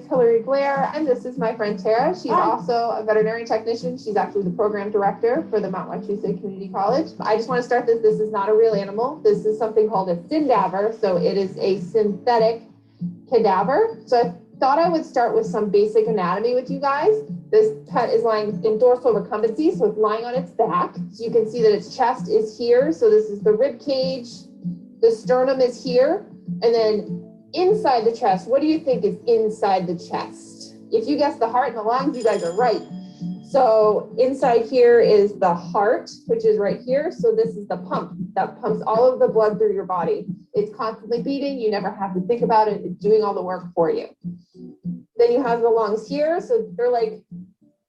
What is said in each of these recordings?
is Hillary Blair, and this is my friend Tara. She's also a veterinary technician. She's actually the program director for the Mount Wachusett Community College. I just want to start this. This is not a real animal. This is something called a cadaver. So it is a synthetic cadaver. So I thought I would start with some basic anatomy with you guys. This pet is lying in dorsal recumbency, so it's lying on its back. So you can see that its chest is here. So this is the rib cage. The sternum is here, and then inside the chest, what do you think is inside the chest? If you guess the heart and the lungs, you guys are right. So inside here is the heart, which is right here. So this is the pump that pumps all of the blood through your body. It's constantly beating. You never have to think about it. It's doing all the work for you. Then you have the lungs here. So they're like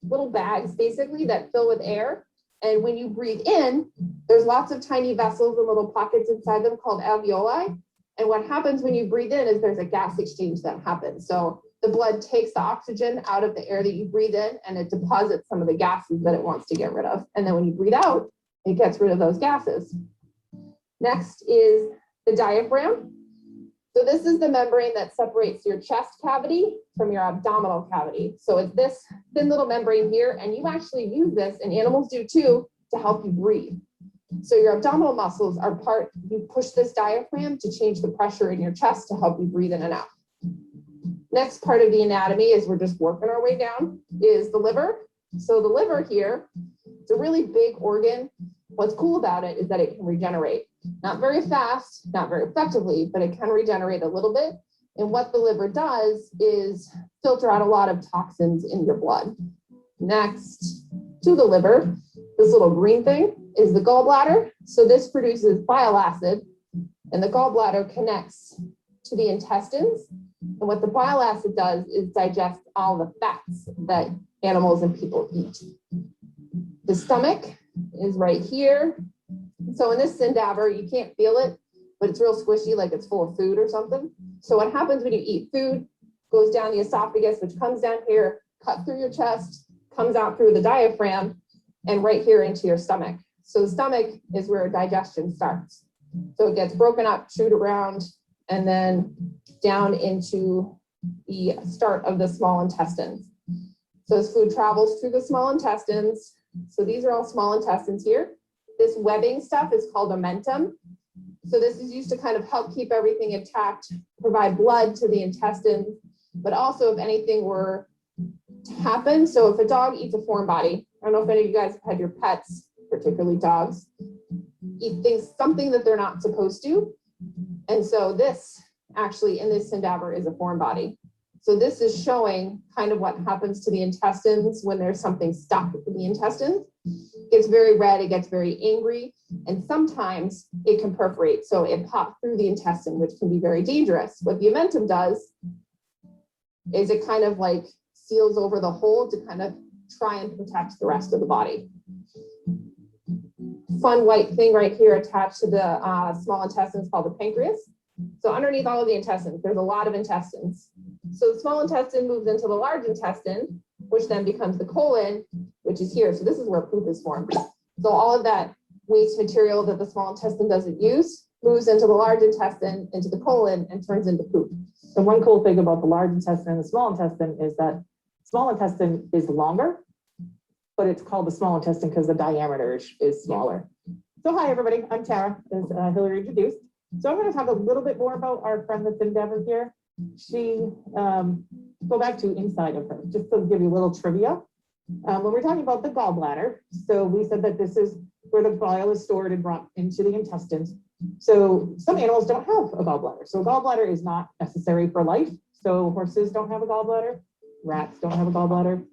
little bags, basically, that fill with air. And when you breathe in, there's lots of tiny vessels and little pockets inside them called alveoli. And what happens when you breathe in is there's a gas exchange that happens. So the blood takes the oxygen out of the air that you breathe in, and it deposits some of the gases that it wants to get rid of. And then when you breathe out, it gets rid of those gases. Next is the diaphragm. So this is the membrane that separates your chest cavity from your abdominal cavity. So it's this thin little membrane here, and you actually use this, and animals do too, to help you breathe. So your abdominal muscles are you push this diaphragm to change the pressure in your chest to help you breathe in and out. Next part of the anatomy, is we're just working our way down, is the liver. So the liver here, it's a really big organ. What's cool about it is that it can regenerate. Not very fast, not very effectively, but it can regenerate a little bit. And what the liver does is filter out a lot of toxins in your blood. Next to the liver, this little green thing is the gallbladder. So this produces bile acid, and the gallbladder connects to the intestines. And what the bile acid does is digest all the fats that animals and people eat. The stomach is right here. So in this cadaver, you can't feel it, but it's real squishy, like it's full of food or something. So what happens when you eat food, goes down the esophagus, which comes down here, cut through your chest, comes out through the diaphragm, and right here into your stomach. So the stomach is where digestion starts. So it gets broken up, chewed around, and then down into the start of the small intestines. So as food travels through the small intestines, so these are all small intestines here. This webbing stuff is called omentum. So this is used to kind of help keep everything intact, provide blood to the intestines, but also if anything were to happen. So if a dog eats a foreign body, I don't know if any of you guys have had your pets, particularly dogs, eat something that they're not supposed to. And so this actually in this cadaver is a foreign body. So this is showing kind of what happens to the intestines when there's something stuck in the intestines. It gets very red, it gets very angry, and sometimes it can perforate. So it pops through the intestine, which can be very dangerous. What the omentum does is it kind of like seals over the hole to kind of try and protect the rest of the body. Fun white thing right here attached to the small intestines called the pancreas. So underneath all of the intestines, there's a lot of intestines. So the small intestine moves into the large intestine, which then becomes the colon, which is here. So this is where poop is formed. So all of that waste material that the small intestine doesn't use moves into the large intestine, into the colon, and turns into poop. The one cool thing about the large intestine and the small intestine is that small intestine is longer, but it's called the small intestine because the diameter is smaller. So hi, everybody. I'm Tara, as Hillary introduced. So I'm going to talk a little bit more about our friend that's endeavored here. She, go back to inside of her, just to give you a little trivia. When we're talking about the gallbladder, so we said that this is where the bile is stored and brought into the intestines. So some animals don't have a gallbladder. So a gallbladder is not necessary for life. So horses don't have a gallbladder, rats don't have a gallbladder,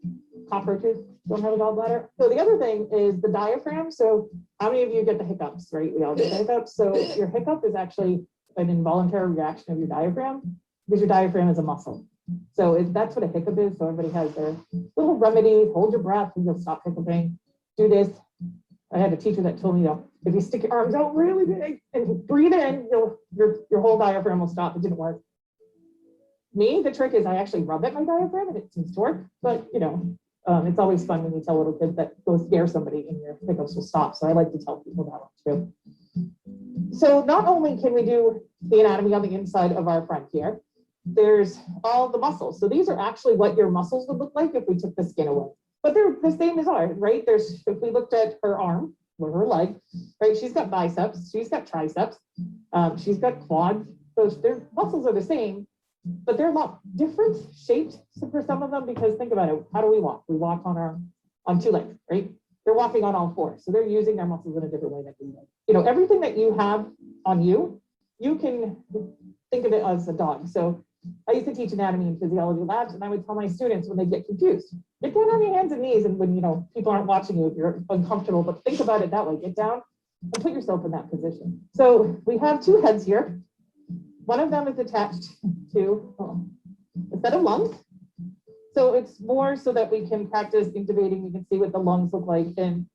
cockroaches don't have a gallbladder. So the other thing is the diaphragm. So how many of you get the hiccups, right? We all get the hiccups. So your hiccup is actually an involuntary reaction of your diaphragm because your diaphragm is a muscle. So that's what a hiccup is. So everybody has their little remedy, hold your breath and you'll stop hiccuping. Do this. I had a teacher that told me, if you stick your arms out really big and breathe in, your whole diaphragm will stop. It didn't work. Me, the trick is I actually rub at my diaphragm and it seems to work, but it's always fun when you tell little kids that go scare somebody and your hiccups will stop. So I like to tell people that one too. So not only can we do the anatomy on the inside of our friend here, there's all the muscles. So these are actually what your muscles would look like if we took the skin away. But they're the same as ours, right? If we looked at her arm or her leg, right? She's got biceps, she's got triceps, she's got quads. Those their muscles are the same, but they're a lot different shaped for some of them, because think about it. How do we walk? We walk on two legs, right? They're walking on all four. So they're using their muscles in a different way than we do. You know, everything that you have on you, you can think of it as a dog. So I used to teach anatomy and physiology labs, and I would tell my students when they get confused, get down on your hands and knees. And when, you know, people aren't watching you, if you're uncomfortable, but think about it that way, get down and put yourself in that position. So we have two heads here. One of them is attached to a set of lungs. So it's more so that we can practice intubating. We can see what the lungs look like. And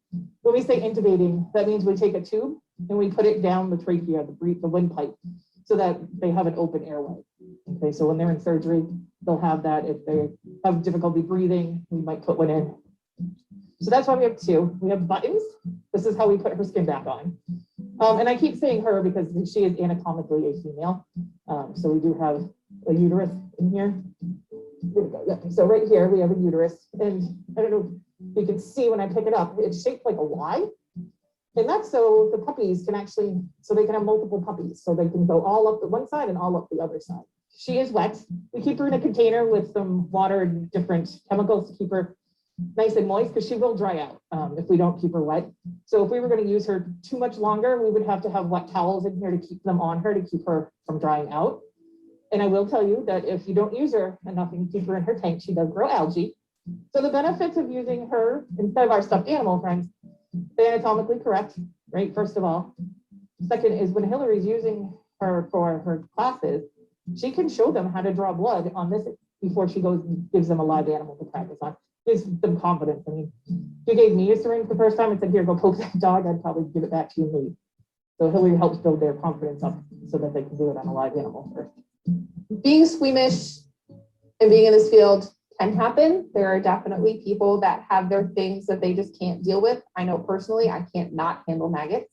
when we say intubating, that means we take a tube and we put it down the trachea, the windpipe, so that they have an open airway. Okay, so when they're in surgery, they'll have that. If they have difficulty breathing, we might put one in. So that's why we have two. We have buttons. This is how we put her skin back on. And I keep saying her because she is anatomically a female. So we do have a uterus in here. Here we go. Yep. So right here we have a uterus, and I don't know if you can see when I pick it up, it's shaped like a Y. And that's so the puppies can actually, so they can have multiple puppies. So they can go all up the one side and all up the other side. She is wet. We keep her in a container with some water and different chemicals to keep her nice and moist, because she will dry out if we don't keep her wet. So if we were going to use her too much longer, we would have to have wet towels in here to keep them on her, to keep her from drying out. And I will tell you that if you don't use her enough and keep her in her tank, she does grow algae. So the benefits of using her instead of our stuffed animal friends, they're anatomically correct, right? First of all. Second is when Hillary's using her for her classes, she can show them how to draw blood on this before she goes and gives them a live animal to practice on. Gives them confidence. I mean, if you gave me a syringe the first time and said, here, go poke that dog, I'd probably give it back to you and leave. So Hillary helps build their confidence up so that they can do it on a live animal first. Being squeamish and being in this field can happen. There are definitely people that have their things that they just can't deal with. I know personally, I can't not handle maggots.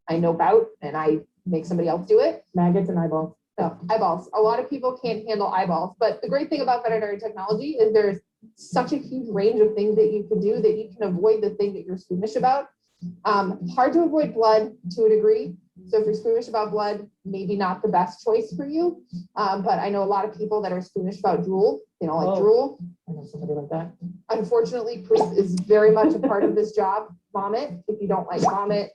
I know about, and I make somebody else do it. Maggots and eyeballs. So eyeballs. A lot of people can't handle eyeballs, but the great thing about veterinary technology is there's such a huge range of things that you can do that you can avoid the thing that you're squeamish about. Hard to avoid blood to a degree. So if you're squeamish about blood, maybe not the best choice for you. But I know a lot of people that are squeamish about drool. They don't like drool. I know somebody like that. Unfortunately, poop is very much a part of this job. Vomit. If you don't like vomit,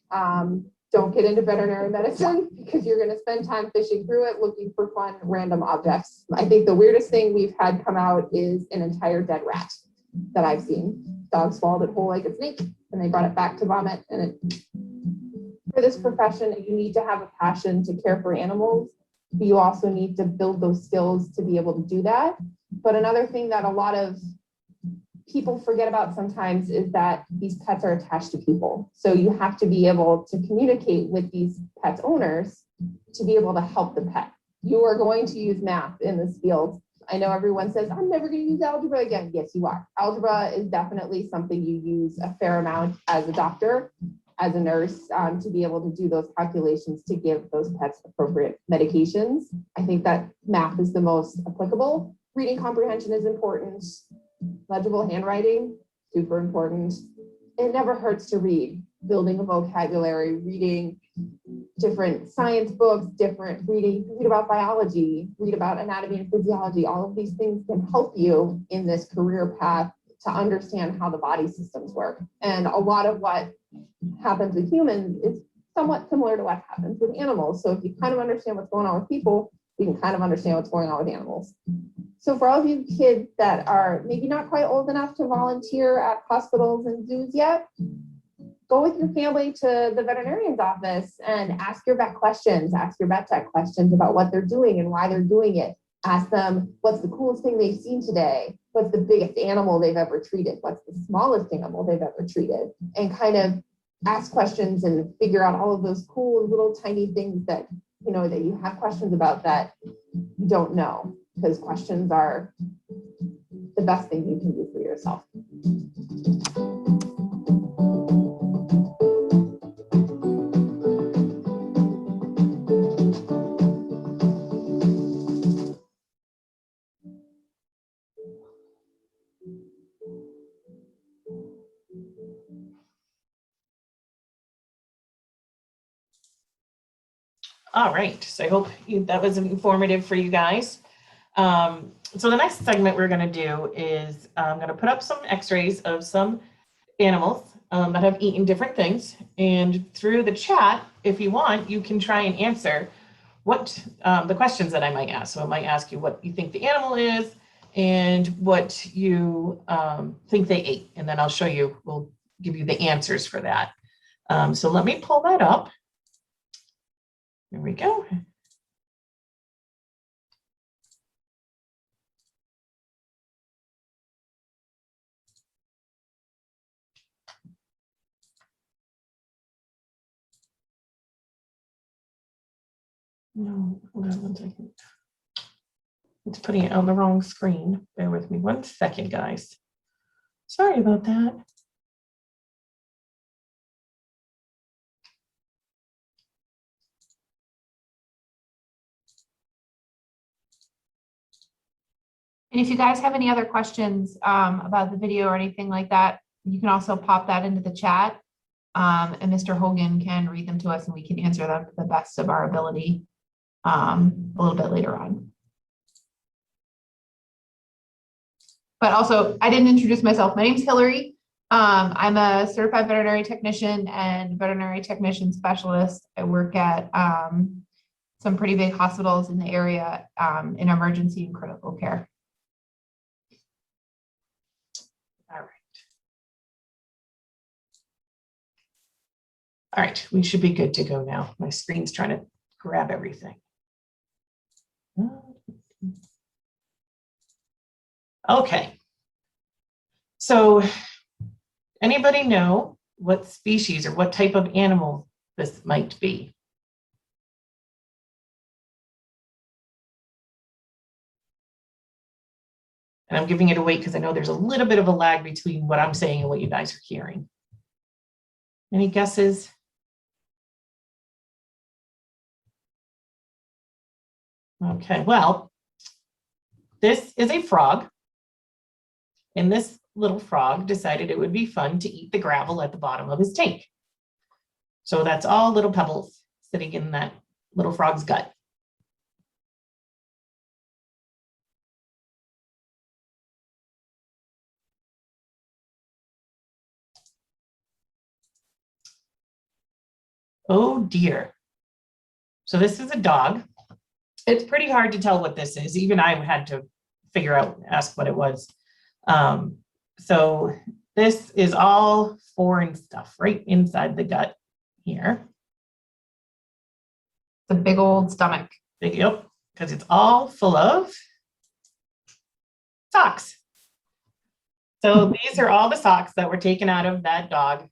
don't get into veterinary medicine, because you're going to spend time fishing through it looking for fun random objects. I think the weirdest thing we've had come out is an entire dead rat that I've seen. Dog swallowed it whole like a snake, and they brought it back to vomit. And for this profession, you need to have a passion to care for animals, but you also need to build those skills to be able to do that. But another thing that a lot of people forget about sometimes is that these pets are attached to people. So you have to be able to communicate with these pets owners to be able to help the pet. You are going to use math in this field. I know everyone says, I'm never going to use algebra again. Yes, you are. Algebra is definitely something you use a fair amount as a doctor, as a nurse, to be able to do those calculations to give those pets appropriate medications. I think that math is the most applicable. Reading comprehension is important. Legible handwriting, super important. It never hurts to read. Building a vocabulary, reading different science books, read about biology, read about anatomy and physiology. All of these things can help you in this career path to understand how the body systems work. And a lot of what happens with humans is somewhat similar to what happens with animals. So if you kind of understand what's going on with people, you can kind of understand what's going on with animals. So for all of you kids that are maybe not quite old enough to volunteer at hospitals and zoos yet, go with your family to the veterinarian's office and ask your vet questions, ask your vet tech questions about what they're doing and why they're doing it. Ask them, what's the coolest thing they've seen today? What's the biggest animal they've ever treated? What's the smallest animal they've ever treated? And kind of ask questions and figure out all of those cool little tiny things that, you know, that you have questions about that you don't know, because questions are the best thing you can do for yourself. All right, so I hope that was informative for you guys. So the next segment we're going to do is I'm going to put up some x-rays of some animals that have eaten different things. And through the chat, if you want, you can try and answer what the questions that I might ask. So I might ask you what you think the animal is and what you think they ate. And then I'll show you, we'll give you the answers for that. So let me pull that up. Here we go. No, hold on 1 second. It's putting it on the wrong screen. Bear with me 1 second, guys. Sorry about that. And if you guys have any other questions about the video or anything like that, you can also pop that into the chat. And Mr. Hogan can read them to us and we can answer them to the best of our ability a little bit later on. But also, I didn't introduce myself. My name's Hillary. I'm a certified veterinary technician and veterinary technician specialist. I work at some pretty big hospitals in the area in emergency and critical care. All right. All right, we should be good to go now. My screen's trying to grab everything. Okay. So anybody know what species or what type of animal this might be? And I'm giving it a wait because I know there's a little bit of a lag between what I'm saying and what you guys are hearing. Any guesses? Okay, well, this is a frog. And this little frog decided it would be fun to eat the gravel at the bottom of his tank. So that's all little pebbles sitting in that little frog's gut. Oh dear. So this is a dog. It's pretty hard to tell what this is. Even I had to figure out, ask what it was. So this is all foreign stuff right inside the gut here. The big old stomach. Yep, because it's all full of socks. So these are all the socks that were taken out of that dog.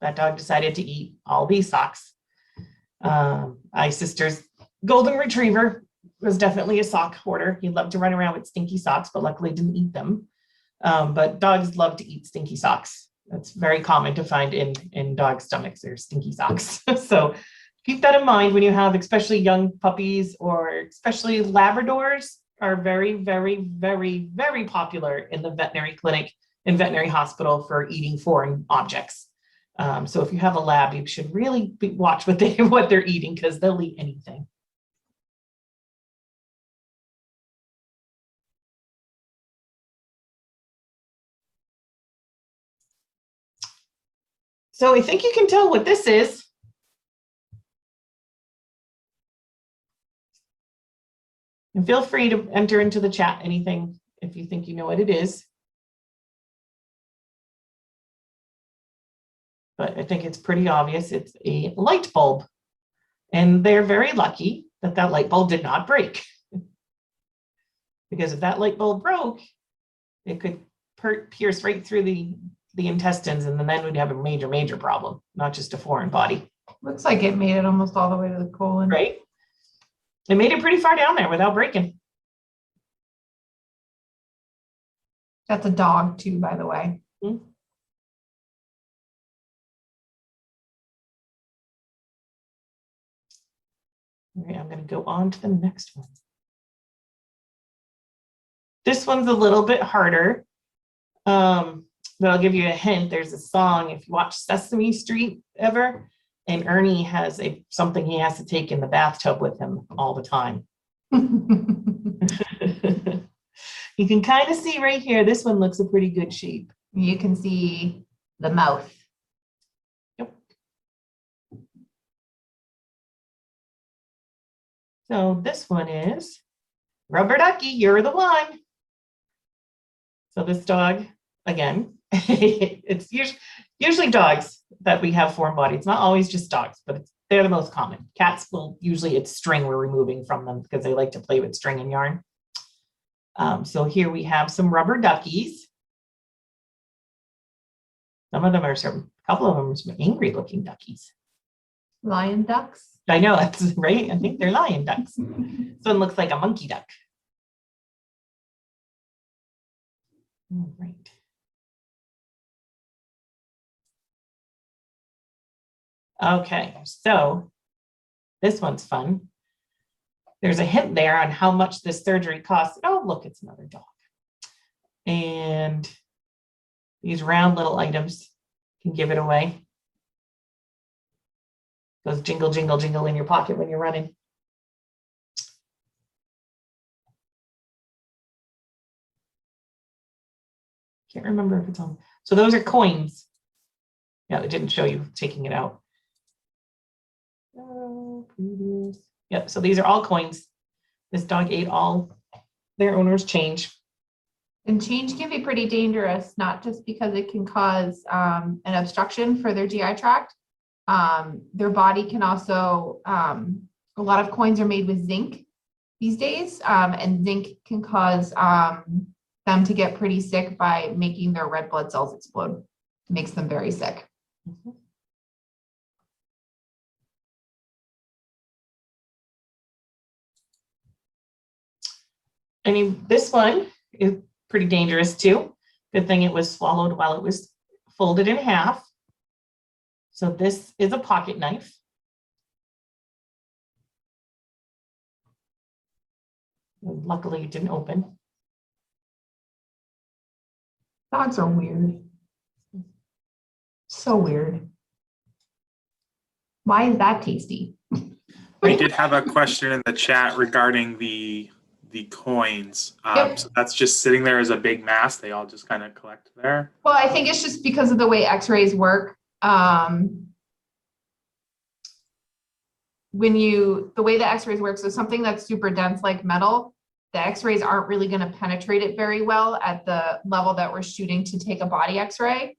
That dog decided to eat all these socks. My sister's golden retriever was definitely a sock hoarder. He loved to run around with stinky socks, but luckily didn't eat them. But dogs love to eat stinky socks. That's very common to find in dog stomachs, or stinky socks. So keep that in mind when you have especially young puppies, or especially Labradors are very, very, very, very popular in the veterinary clinic and veterinary hospital for eating foreign objects. So if you have a lab, you should really watch what they're eating, because they'll eat anything. So I think you can tell what this is. And feel free to enter into the chat anything if you think you know what it is. But I think it's pretty obvious. It's a light bulb. And they're very lucky that that light bulb did not break. Because if that light bulb broke, it could pierce right through the intestines, and then we'd have a major, major problem, not just a foreign body. Looks like it made it almost all the way to the colon. Right? It made it pretty far down there without breaking. That's a dog too, by the way. Mm-hmm. All right, I'm going to go on to the next one. This one's a little bit harder, but I'll give you a hint. There's a song, if you watch Sesame Street ever, And Ernie has something he has to take in the bathtub with him all the time. You can kind of see right here, this one looks a pretty good shape. You can see the mouth. Yep. So this one is Rubber Ducky, you're the one. So this dog, again, it's usually dogs that we have foreign body. It's not always just dogs, but they're the most common. Cats will usually, it's string we're removing from them because they like to play with string and yarn. So here we have some rubber duckies. Some of them are a couple of them are some angry looking duckies. Lion ducks. I know, that's right. I think they're lion ducks. This one looks like a monkey duck. All right. Okay, so this one's fun. There's a hint there on how much this surgery costs. Oh, look, it's another dog. And these round little items can give it away. Goes jingle, jingle, jingle in your pocket when you're running. Can't remember if it's on. So those are coins. Yeah, it didn't show you taking it out. Previous. Yep, so these are all coins. This dog ate all their owner's change. And change can be pretty dangerous, not just because it can cause an obstruction for their GI tract. Their body can also, a lot of coins are made with zinc these days, and zinc can cause them to get pretty sick by making their red blood cells explode. It makes them very sick. Mm-hmm. I mean, this one is pretty dangerous too. Good thing it was swallowed while it was folded in half. So this is a pocket knife. Luckily it didn't open. Dogs are weird. So weird. Why is that tasty? We did have a question in the chat regarding the coins. Yep. So that's just sitting there as a big mass. They all just kind of collect there. Well, I think it's just because of the way x-rays work. The way the x-rays work, so something that's super dense like metal, the x-rays aren't really going to penetrate it very well at the level that we're shooting to take a body x-ray.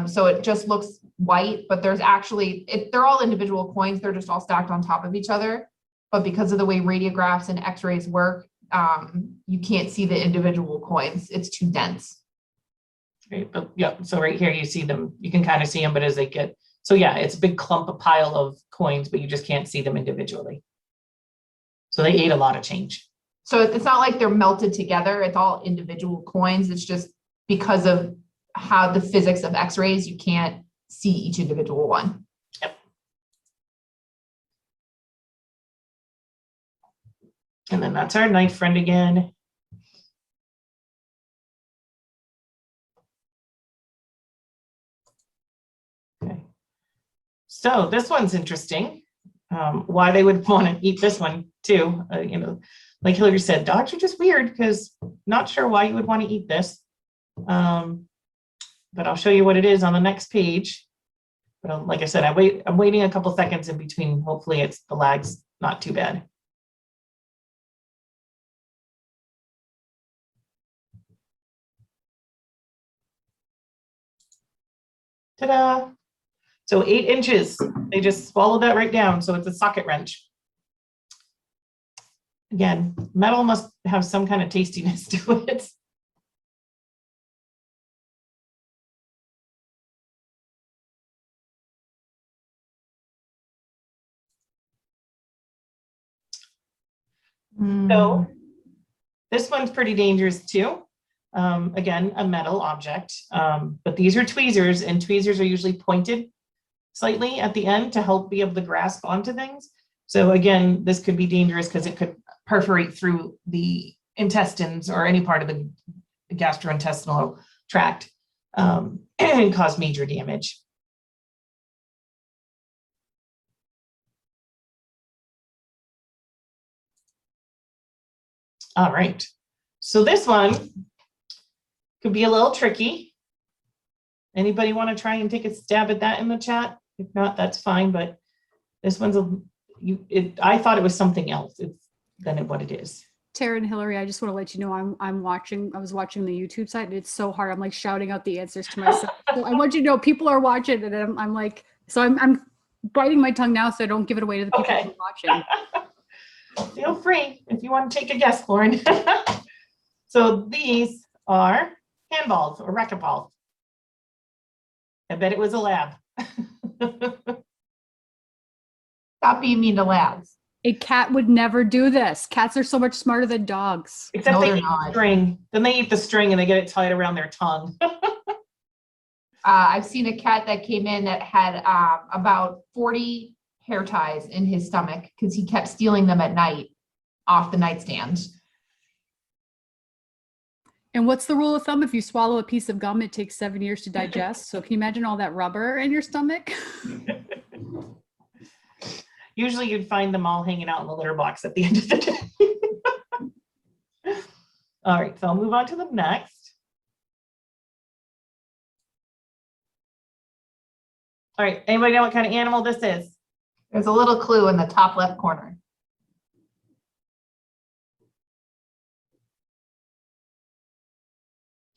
So it just looks white, but there's actually, they're all individual coins. They're just all stacked on top of each other. But because of the way radiographs and x-rays work, you can't see the individual coins. It's too dense. Right, but yeah, so right here you see them, you can kind of see them, but as they get, so yeah, it's a big clump, a pile of coins, but you just can't see them individually. So they ate a lot of change. So it's not like they're melted together. It's all individual coins. It's just because of how the physics of x-rays, you can't see each individual one. Yep. And then that's our knife friend again. Okay. So this one's interesting. Why they would want to eat this one too. You know, like Hillary said, dogs are just weird because not sure why you would want to eat this. But I'll show you what it is on the next page. But like I said, I'm waiting a couple seconds in between. Hopefully the lag's not too bad. Ta-da! So 8 inches, they just swallowed that right down. So it's a socket wrench. Again, metal must have some kind of tastiness to it. So this one's pretty dangerous too. Again, a metal object, but these are tweezers, and tweezers are usually pointed slightly at the end to help be able to grasp onto things. So again, this could be dangerous because it could perforate through the intestines or any part of the gastrointestinal tract and cause major damage. All right. So this one could be a little tricky. Anybody want to try and take a stab at that in the chat? If not, that's fine, but this one's I thought it was something else than what it is. Tara and Hillary, I just want to let you know I was watching the YouTube site and it's so hard. I'm like shouting out the answers to myself. So I want you to know people are watching and I'm like, so I'm biting my tongue now so I don't give it away to the people who are watching. Feel free if you want to take a guess, Lauren. So these are handballs or racquetballs. I bet it was a lab. Stop being mean to labs. A cat would never do this. Cats are so much smarter than dogs. Except No, they they're eat not. string. Then they eat the string and they get it tied around their tongue. I've seen a cat that came in that had about 40 hair ties in his stomach because he kept stealing them at night off the nightstand. And what's the rule of thumb? If you swallow a piece of gum, it takes 7 years to digest. So can you imagine all that rubber in your stomach? Usually you'd find them all hanging out in the litter box at the end of the day. All right, so I'll move on to the next. All right, anybody know what kind of animal this is? There's a little clue in the top left corner.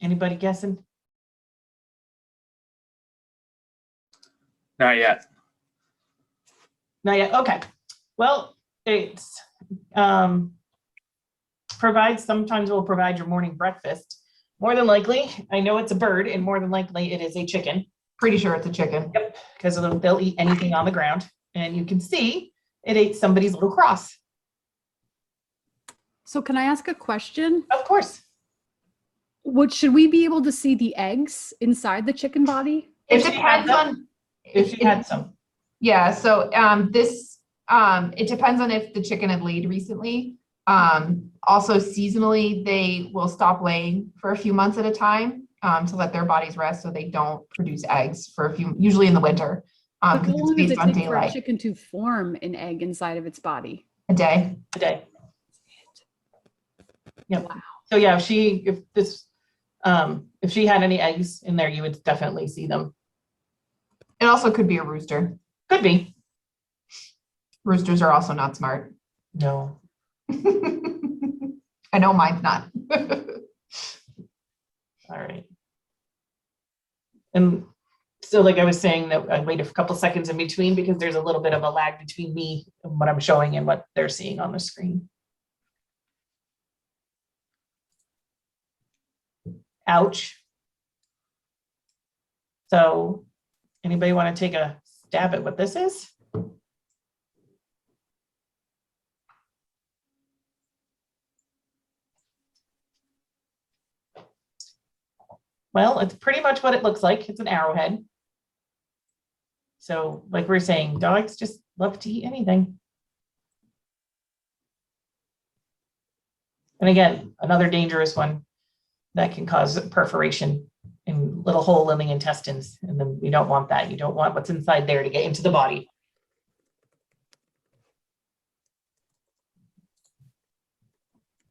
Anybody guessing? Not yet. Not yet. Okay. Well, it's sometimes will provide your morning breakfast. More than likely, I know it's a bird, and more than likely it is a chicken. Pretty sure it's a chicken. Yep, because they'll eat anything on the ground. And you can see it ate somebody's little cross. So can I ask a question? Of course. Should we be able to see the eggs inside the chicken body? It If she had depends them. on If she had some. Yeah, so it depends on if the chicken had laid recently. Also seasonally, they will stop laying for a few months at a time to let their bodies rest so they don't produce eggs for usually in the winter. But Because how it's long does based it on take for a daylight. chicken to form an egg inside of its body? A day. A day. Yep. Wow. So yeah, if she had any eggs in there, you would definitely see them. It also could be a rooster. Could be. Roosters are also not smart. No. I know mine's not. All right. And so like I was saying that I wait a couple seconds in between because there's a little bit of a lag between me and what I'm showing and what they're seeing on the screen. Ouch. So anybody want to take a stab at what this is? Well, it's pretty much what it looks like. It's an arrowhead. So like we're saying, dogs just love to eat anything. And again, another dangerous one that can cause perforation in little hole in the intestines. And then we don't want that. You don't want what's inside there to get into the body.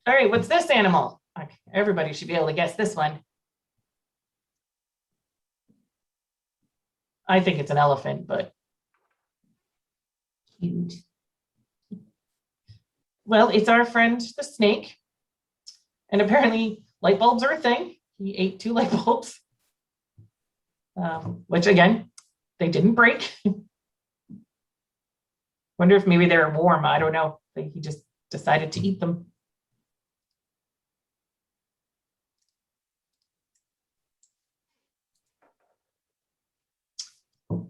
All right, what's this animal? Everybody should be able to guess this one. I think it's an elephant, but cute. Well, it's our friend, the snake. And apparently light bulbs are a thing. He ate 2 light bulbs, which again, they didn't break. Wonder if maybe they're warm. I don't know. He just decided to eat them.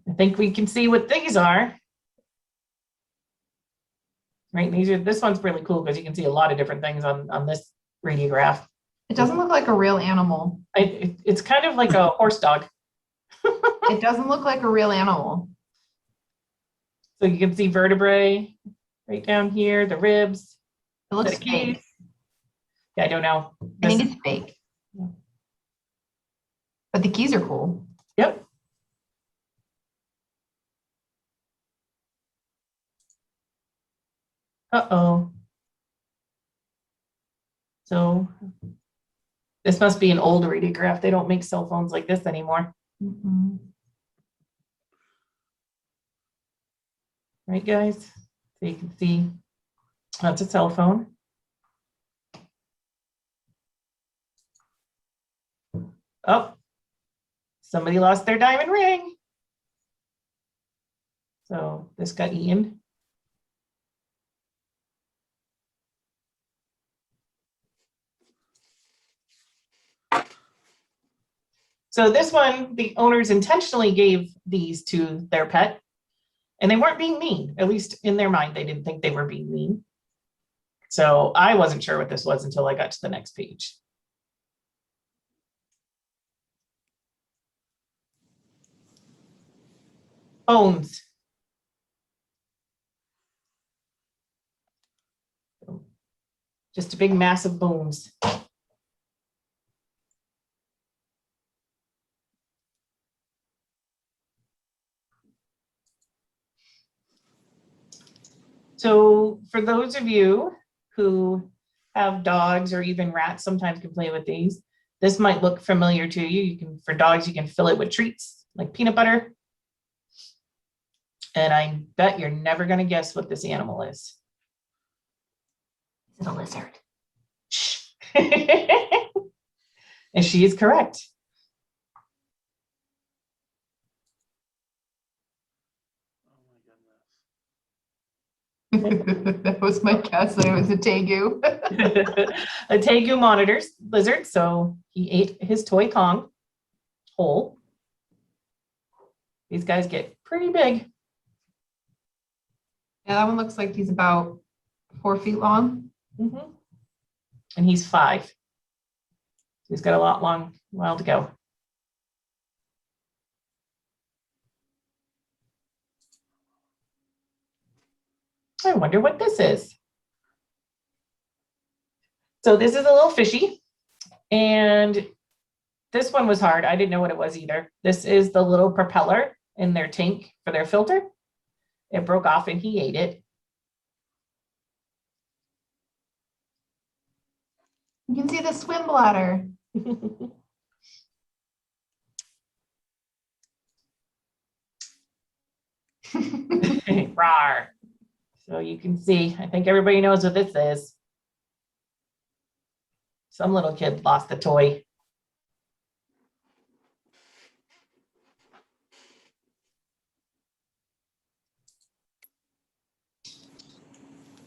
I think we can see what these are. Right, this one's really cool because you can see a lot of different things on this radiograph. It doesn't look like a real animal. It's kind of like a horse dog. It doesn't look like a real animal. So you can see vertebrae right down here, the ribs. It looks the keys. fake. Yeah, I don't know. I think it's fake. Yeah. But the keys are cool. Yep. Uh-oh. So this must be an old radiograph. They don't make cell phones like this anymore. Mhm. Right, guys? So you can see that's a cell phone. Oh, somebody lost their diamond ring. So this got eaten. So this one, the owners intentionally gave these to their pet, and they weren't being mean. At least in their mind, they didn't think they were being mean. So I wasn't sure what this was until I got to the next page. Bones. Just a big mass of bones. So for those of you who have dogs or even rats sometimes can play with these, this might look familiar to you. You can, for dogs, you can fill it with treats like peanut butter. And I bet you're never going to guess what this animal is. Is it a lizard? And she is correct. That was my guess that it was a tegu. A tegu monitors lizard, so he ate his toy Kong whole. These guys get pretty big. Yeah, that one looks like he's about 4 feet long. Mm-hmm. And he's 5. He's got a while to go. I wonder what this is. So this is a little fishy, and this one was hard. I didn't know what it was either. This is the little propeller in their tank for their filter. It broke off and he ate it. You can see the swim bladder. Rawr. So you can see, I think everybody knows what this is. Some little kid lost the toy.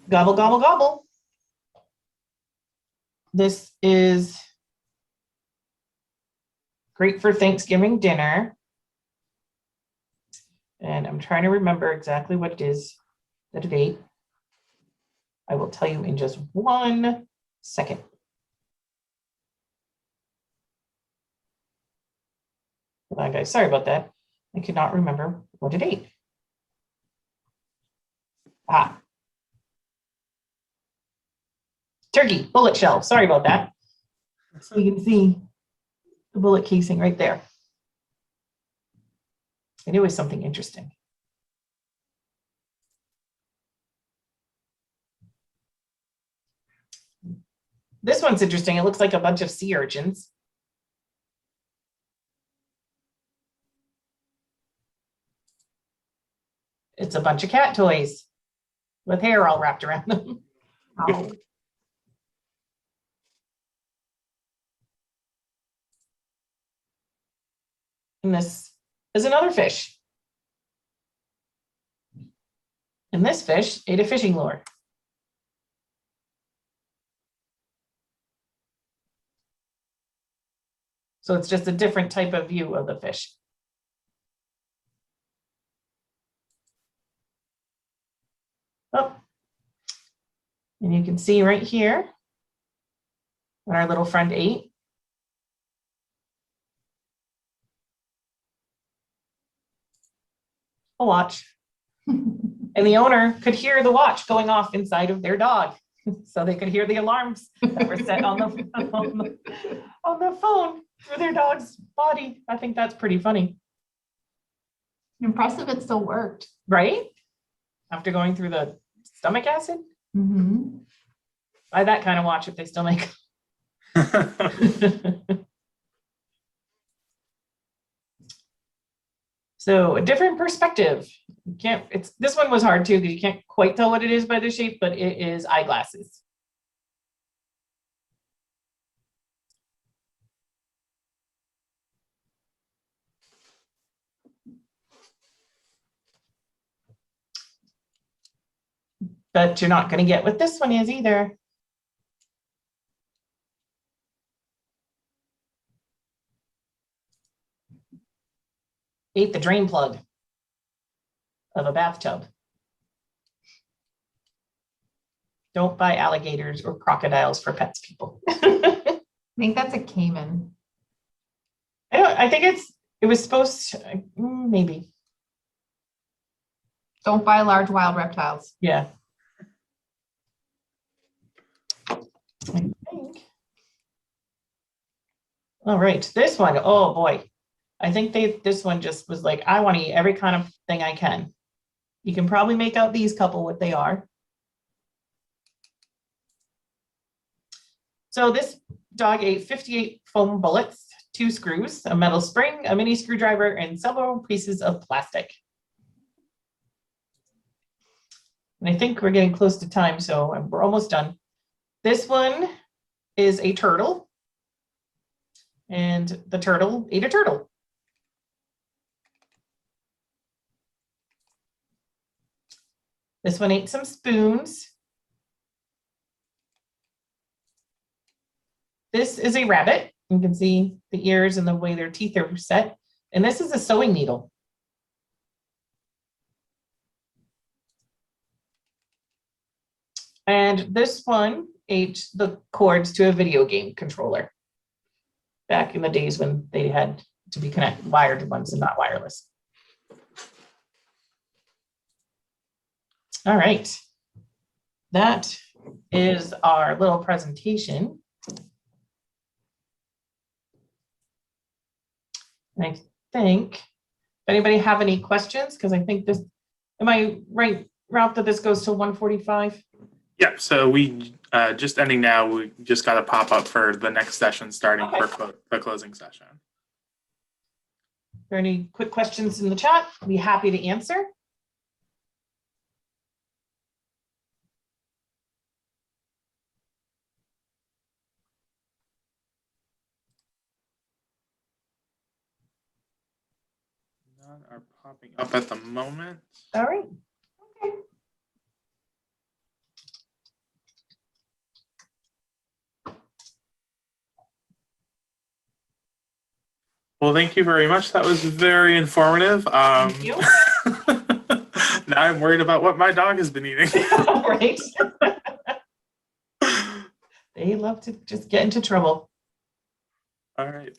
Gobble, gobble, gobble. This is great for Thanksgiving dinner. And I'm trying to remember exactly what it is that it ate. I will tell you in just 1 second. Hold on, guys. Sorry about that. I could not remember what it ate. Ah. Turkey, bullet shell. Sorry about that. So you can see the bullet casing right there. I knew it was something interesting. This one's interesting. It looks like a bunch of sea urchins. It's a bunch of cat toys with hair all wrapped around them. Oh. And this is another fish. And this fish ate a fishing lure. So it's just a different type of view of the fish. Oh. And you can see right here what our little friend ate. A watch. And the owner could hear the watch going off inside of their dog. So they could hear the alarms that were set on the phone through their dog's body. I think that's pretty funny. Impressive it still worked. Right? After going through the stomach acid? Mm-hmm. Buy that kind of watch if they still make So a different perspective. You can't, this one was hard too, because you can't quite tell what it is by the shape, but it is eyeglasses. But you're not going to get what this one is either. Ate the drain plug of a bathtub. Don't buy alligators or crocodiles for pets, people. I think that's a caiman. I think it was supposed to, maybe. Don't buy large wild reptiles. Yeah. I think. All right, this one, oh boy. I think this one just was like, I want to eat every kind of thing I can. You can probably make out these couple what they are. So this dog ate 58 foam bullets, 2 screws, a metal spring, a mini screwdriver, and several pieces of plastic. And I think we're getting close to time, so we're almost done. This one is a turtle. And the turtle ate a turtle. This one ate some spoons. This is a rabbit. You can see the ears and the way their teeth are set. And this is a sewing needle. And this one ate the cords to a video game controller. Back in the days when they had to be wired ones and not wireless. All right. That is our little presentation. And I think, if anybody have any questions, because I think this, am I right, Ralph, that this goes till 1:45? Yeah, so we just ending now. We just got a pop up for the next session starting for the closing session. Are there any quick questions in the chat? I'll be happy to answer. None are popping up at the moment. All right. Okay. Well, thank you very much. That was very informative. Thank you. Now I'm worried about what my dog has been eating. Right. They love to just get into trouble. All right.